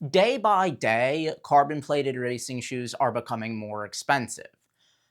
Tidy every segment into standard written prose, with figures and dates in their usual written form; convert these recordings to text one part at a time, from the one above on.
Day by day, carbon plated racing shoes are becoming more expensive.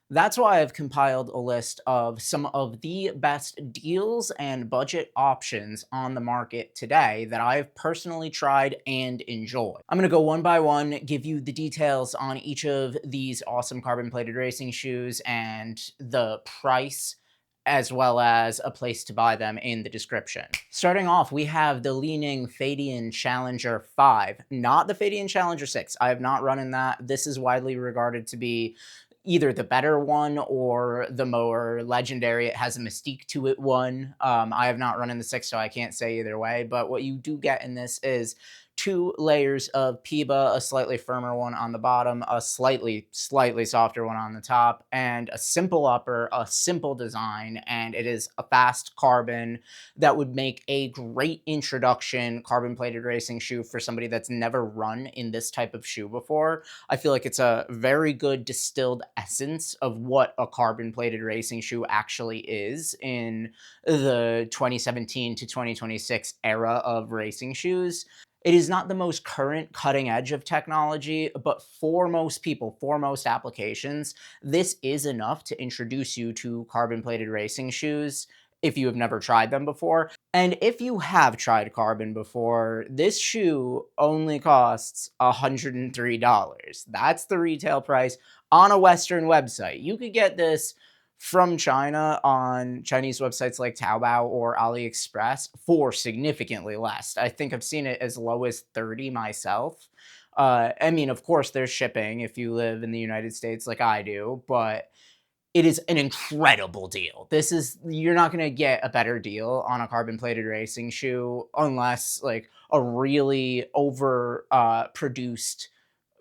That's why I've compiled a list of some of the best deals and budget options on the market today that I've personally tried and enjoyed. I'm going to go one by one, give you the details on each of these awesome carbon plated racing shoes and the price, as well as a place to buy them in the description. Starting off, we have the Li-Ning Feidian Challenger 5, not the Feidian Challenger 6. I have not run in that. This is widely regarded to be either the better one or the more legendary, it has a mystique to it one. I have not run in the 6, so I can't say either way, but what you do get in this is 2 layers of PIBA, a slightly firmer one on the bottom, a slightly softer one on the top, and a simple upper, a simple design, and it is a fast carbon that would make a great introduction carbon plated racing shoe for somebody that's never run in this type of shoe before. I feel like it's a very good distilled essence of what a carbon plated racing shoe actually is in the 2017 to 2026 era of racing shoes. It is not the most current cutting edge of technology, but for most people, for most applications, this is enough to introduce you to carbon plated racing shoes if you have never tried them before. And if you have tried carbon before, this shoe only costs $103. That's the retail price on a Western website. You could get this from China on Chinese websites like Taobao or AliExpress for significantly less. I think I've seen it as low as 30 myself. I mean, of course, there's shipping if you live in the United States like I do, but it is an incredible deal. You're not going to get a better deal on a carbon plated racing shoe unless like a really over produced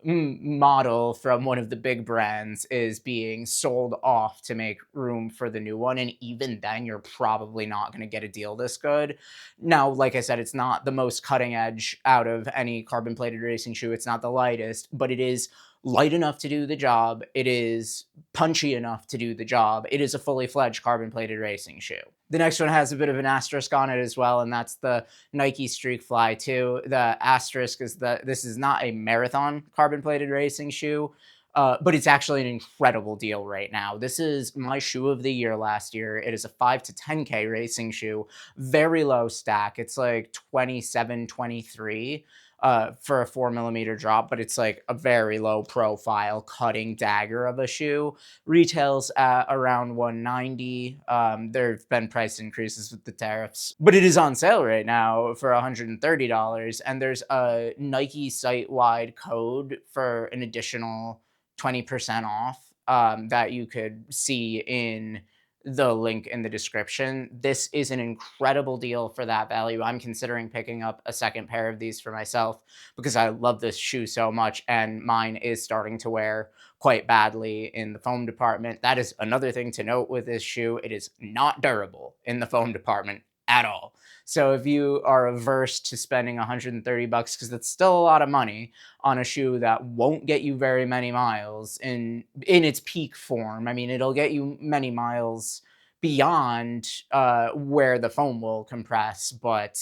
model from one of the big brands is being sold off to make room for the new one, and even then you're probably not going to get a deal this good. Now, like I said, it's not the most cutting edge out of any carbon plated racing shoe. It's not the lightest, but it is light enough to do the job. It is punchy enough to do the job. It is a fully fledged carbon plated racing shoe. The next one has a bit of an asterisk on it as well, and that's the Nike Streakfly 2. The asterisk is that this is not a marathon carbon plated racing shoe, but it's actually an incredible deal right now. This is my shoe of the year last year. It is a 5 to 10K racing shoe, very low stack. It's like 27, 23 for a 4 millimeter drop, but it's like a very low profile cutting dagger of a shoe. Retails at around 190. There have been price increases with the tariffs, but it is on sale right now for $130. And there's a Nike site-wide code for an additional 20% off that you could see in the link in the description. This is an incredible deal for that value. I'm considering picking up a second pair of these for myself because I love this shoe so much, and mine is starting to wear quite badly in the foam department. That is another thing to note with this shoe. It is not durable in the foam department at all. So if you are averse to spending 130 bucks, because that's still a lot of money on a shoe that won't get you very many miles in its peak form. I mean, it'll get you many miles beyond where the foam will compress, but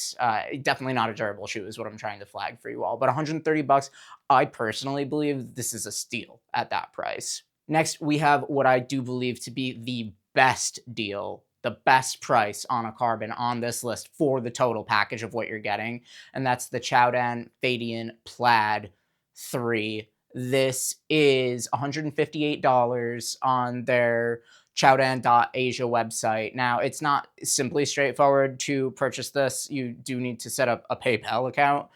definitely not a durable shoe is what I'm trying to flag for you all. But 130 bucks, I personally believe this is a steal at that price. Next, we have what I do believe to be the best deal, the best price on a carbon on this list for the total package of what you're getting, and that's the Qiaodan Feidian Plaid 3. This is $158 on their Qiaodan.asia website. Now, it's not simply straightforward to purchase this. You do need to set up a PayPal account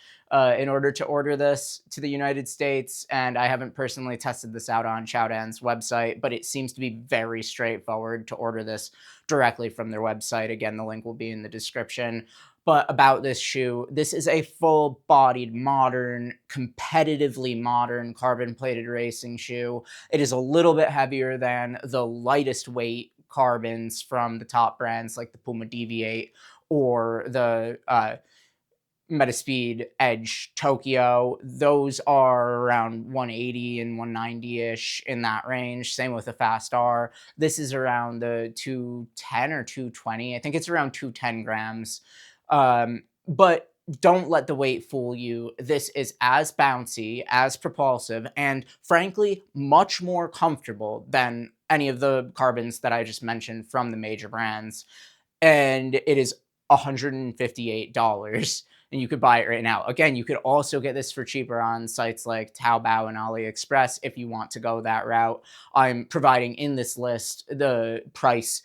in order to order this to the United States, and I haven't personally tested this out on Qiaodan's website, but it seems to be very straightforward to order this directly from their website. Again, the link will be in the description. But about this shoe, this is a full-bodied, modern, competitively modern carbon-plated racing shoe. It is a little bit heavier than the lightest weight carbons from the top brands like the Puma Deviate or the Metaspeed Edge Tokyo. Those are around 180 and 190-ish in that range. Same with the Fast R. This is around the 210 or 220. I think it's around 210 grams. But don't let the weight fool you. This is as bouncy, as propulsive, and frankly, much more comfortable than any of the carbons that I just mentioned from the major brands. And it is $158 and you could buy it right now. Again, you could also get this for cheaper on sites like Taobao and AliExpress if you want to go that route. I'm providing in this list the price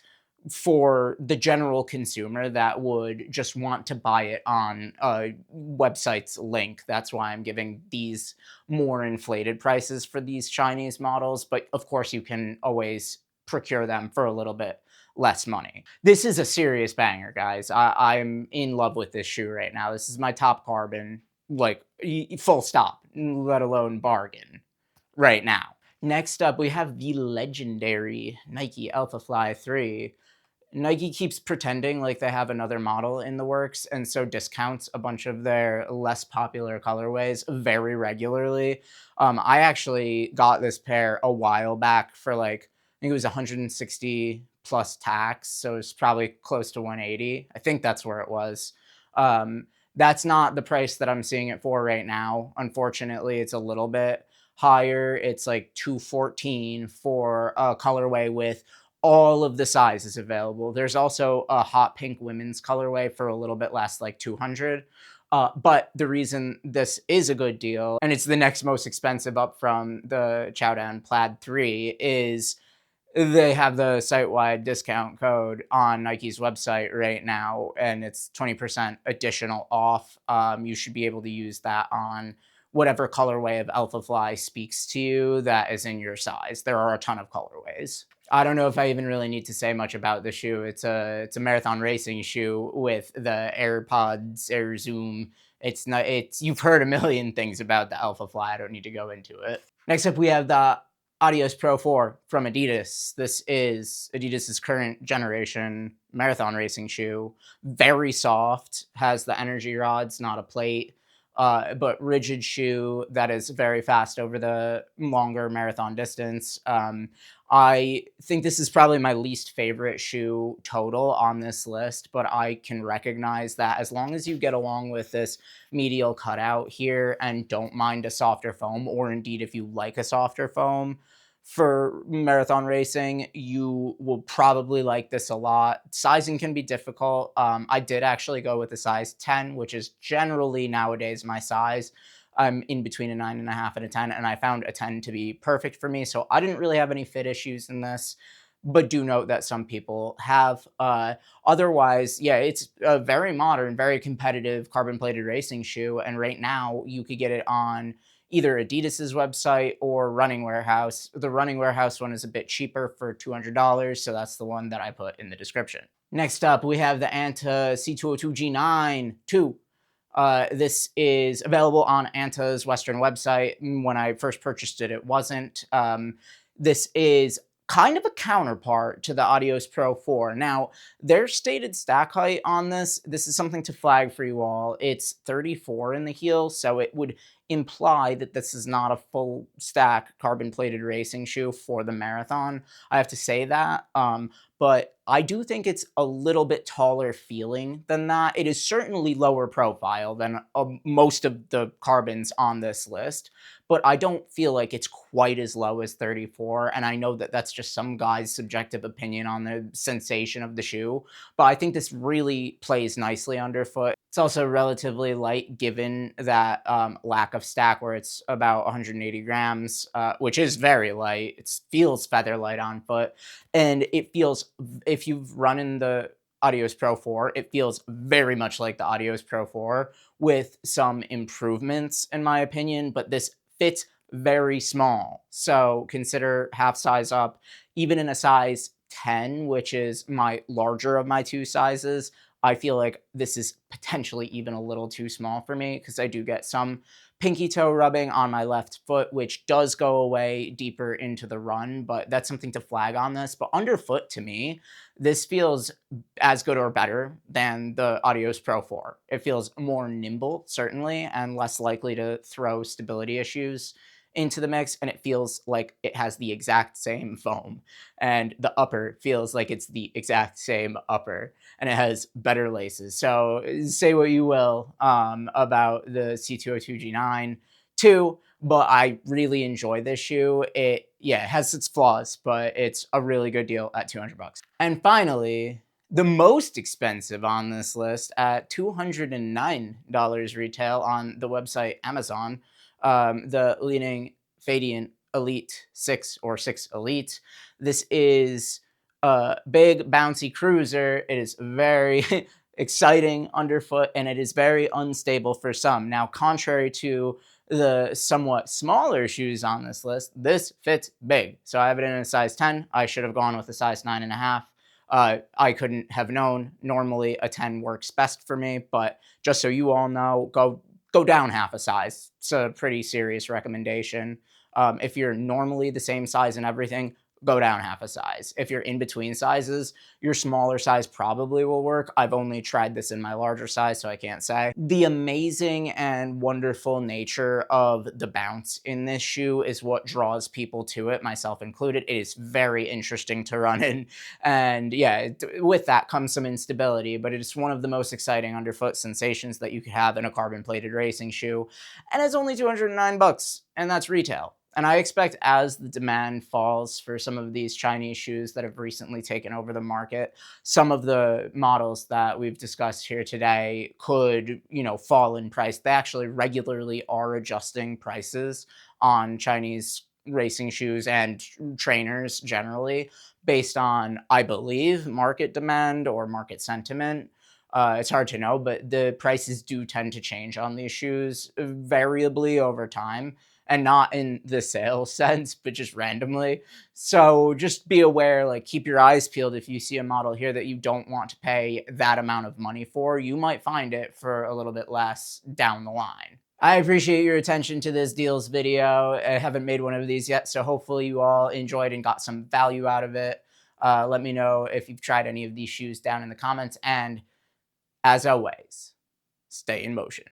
for the general consumer that would just want to buy it on a website's link. That's why I'm giving these more inflated prices for these Chinese models. But of course, you can always procure them for a little bit less money. This is a serious banger, guys. I'm in love with this shoe right now. This is my top carbon, like full stop, let alone bargain right now. Next up, we have the legendary Nike Alphafly 3. Nike keeps pretending like they have another model in the works, and so discounts a bunch of their less popular colorways very regularly. I actually got this pair a while back for like, I think it was 160 plus tax, so it's probably close to 180. I think that's where it was. That's not the price that I'm seeing it for right now. Unfortunately, it's a little bit higher. It's like 214 for a colorway with all of the sizes available. There's also a hot pink women's colorway for a little bit less, like 200. But the reason this is a good deal, and it's the next most expensive up from the Qiaodan Plaid 3, is they have the site-wide discount code on Nike's website right now, and it's 20% additional off. You should be able to use that on whatever colorway of Alphafly speaks to you that is in your size. There are a ton of colorways. I don't know if I even really need to say much about the shoe. It's a marathon racing shoe with the AirPods, Air Zoom. It's not. It's You've heard a million things about the Alphafly. I don't need to go into it. Next up, we have the Adios Pro 4 from Adidas. This is Adidas's current generation marathon racing shoe. Very soft, has the energy rods, not a plate, but rigid shoe that is very fast over the longer marathon distance. I think this is probably my least favorite shoe total on this list, but I can recognize that as long as you get along with this medial cutout here and don't mind a softer foam, or indeed if you like a softer foam for marathon racing, you will probably like this a lot. Sizing can be difficult. I did actually go with a size 10, which is generally nowadays my size. I'm in between a 9.5 and a 10, and I found a 10 to be perfect for me. So I didn't really have any fit issues in this, but do note that some people have. Otherwise, yeah, it's a very modern, very competitive carbon plated racing shoe. And right now, you could get it on either Adidas's website or Running Warehouse. The Running Warehouse one is a bit cheaper for $200, so that's the one that I put in the description. Next up, we have the Anta C202 G9 2. This is available on Anta's Western website. When I first purchased it, it wasn't. This is kind of a counterpart to the Adios Pro 4. Now, their stated stack height on this is something to flag for you all. It's 34 in the heel, so it would imply that this is not a full stack carbon plated racing shoe for the marathon. I have to say that. But I do think it's a little bit taller feeling than that. It is certainly lower profile than most of the carbons on this list, but I don't feel like it's quite as low as 34. And I know that that's just some guy's subjective opinion on the sensation of the shoe, but I think this really plays nicely underfoot. It's also relatively light given that lack of stack, where it's about 180 grams, which is very light. It feels feather light on foot. And it feels, if you've run in the Adios Pro 4, it feels very much like the Adios Pro 4 with some improvements, in my opinion, but this fits very small. So consider half size up. Even in a size 10, which is my larger of my two sizes, I feel like this is potentially even a little too small for me because I do get some pinky toe rubbing on my left foot, which does go away deeper into the run, but that's something to flag on this. But underfoot, to me, this feels as good or better than the Adios Pro 4. It feels more nimble, certainly, and less likely to throw stability issues into the mix, and it feels like it has the exact same foam. And the upper feels like it's the exact same upper, and it has better laces. So say what you will about the C202 G9 too, but I really enjoy this shoe. Yeah, it has its flaws, but it's a really good deal at 200 bucks. And finally, the most expensive on this list at $209 retail on the website Amazon, the Li-Ning Feidian Elite 6 or 6 Elite. This is a big bouncy cruiser. It is very exciting underfoot, and it is very unstable for some. Now, contrary to the somewhat smaller shoes on this list, this fits big. So I have it in a size 10. I should have gone with a size 9.5. I couldn't have known. Normally, a 10 works best for me, but just so you all know, go down half a size. It's a pretty serious recommendation. If you're normally the same size and everything, go down half a size. If you're in between sizes, your smaller size probably will work. I've only tried this in my larger size, so I can't say. The amazing and wonderful nature of the bounce in this shoe is what draws people to it, myself included. It is very interesting to run in. And yeah, with that comes some instability, but it's one of the most exciting underfoot sensations that you could have in a carbon plated racing shoe. And it's only 209 bucks, and that's retail. And I expect as the demand falls for some of these Chinese shoes that have recently taken over the market, some of the models that we've discussed here today could, fall in price. They actually regularly are adjusting prices on Chinese racing shoes and trainers generally based on, I believe, market demand or market sentiment. It's hard to know, but the prices do tend to change on these shoes variably over time, and not in the sales sense, but just randomly. So just be aware, like keep your eyes peeled. If you see a model here that you don't want to pay that amount of money for, you might find it for a little bit less down the line. I appreciate your attention to this deals video. I haven't made one of these yet, so hopefully you all enjoyed and got some value out of it. Let me know if you've tried any of these shoes down in the comments, and as always, stay in motion.